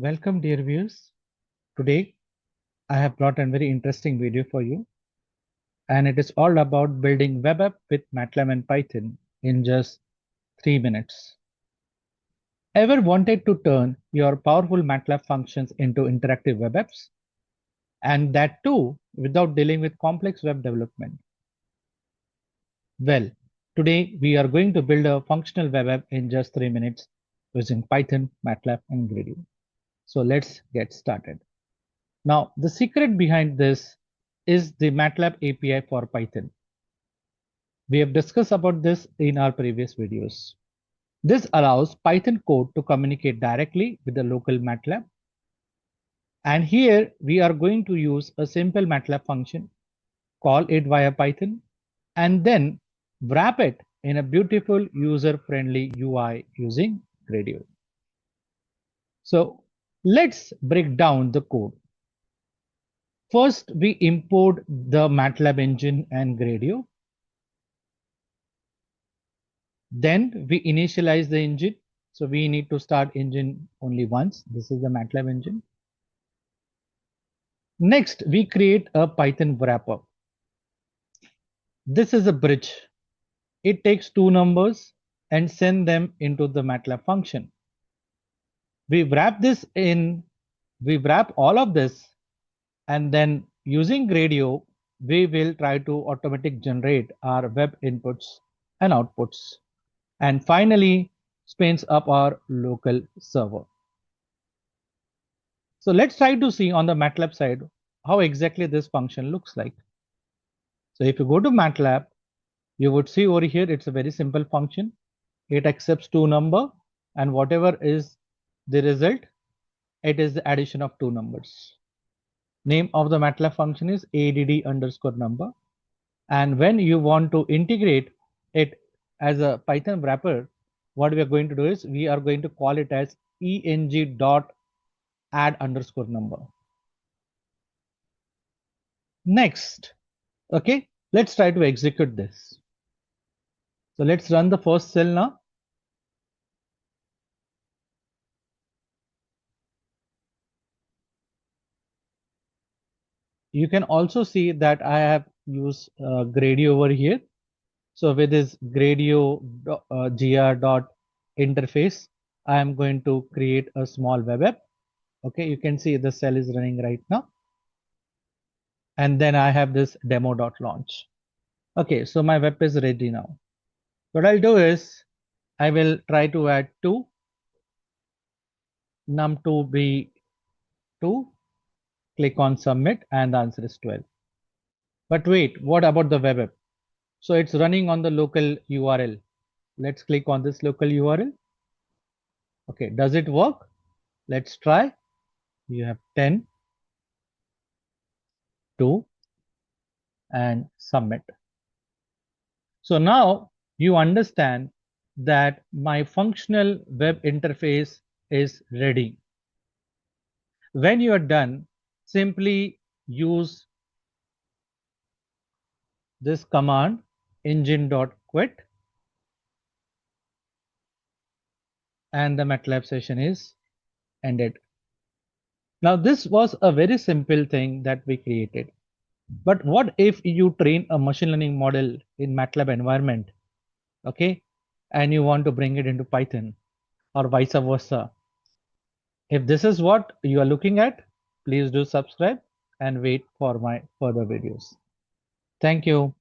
Welcome dear viewers. Today I have brought a very interesting video for you, and it is all about building web app with MATLAB and Python in just 3 minutes. Ever wanted to turn your powerful MATLAB functions into interactive web apps? And that too without dealing with complex web development. Well, today we are going to build a functional web app in just 3 minutes using Python, MATLAB and Gradio. So let's get started. Now, the secret behind this is the MATLAB API for Python. We have discussed about this in our previous videos. This allows Python code to communicate directly with the local MATLAB. And here we are going to use a simple MATLAB function, call it via Python, and then wrap it in a beautiful user-friendly UI using Gradio. So let's break down the code. First, we import the MATLAB engine and Gradio. Then we initialize the engine. So we need to start engine only once. This is the MATLAB engine. Next, we create a Python wrapper. This is a bridge. It takes two numbers and send them into the MATLAB function. We wrap all of this, and then using Gradio, we will try to automatically generate our web inputs and outputs. And finally, spins up our local server. So let's try to see on the MATLAB side how exactly this function looks like. So if you go to MATLAB, you would see over here it's a very simple function. It accepts two numbers, and whatever is the result, it is the addition of two numbers. Name of the MATLAB function is add_number. And when you want to integrate it as a Python wrapper, what we are going to do is we are going to call it as eng.add_number. Next, okay, let's try to execute this. So let's run the first cell now. You can also see that I have used Gradio over here. So with this Gradio gr.interface, I am going to create a small web app. Okay, you can see the cell is running right now. And then I have this demo.launch. Okay, so my web is ready now. What I'll do is I will try to add 2, num2 be 2, click on submit, and the answer is 12. But wait, what about the web app? So it's running on the local URL. Let's click on this local URL. Okay, does it work? Let's try. You have 10, 2, and submit. So now you understand that my functional web interface is ready. When you are done, simply use this command engine.quit, and the MATLAB session is ended. Now this was a very simple thing that we created. But what if you train a machine learning model in MATLAB environment, okay, and you want to bring it into Python or vice versa? If this is what you are looking at, please do subscribe and wait for my further videos. Thank you.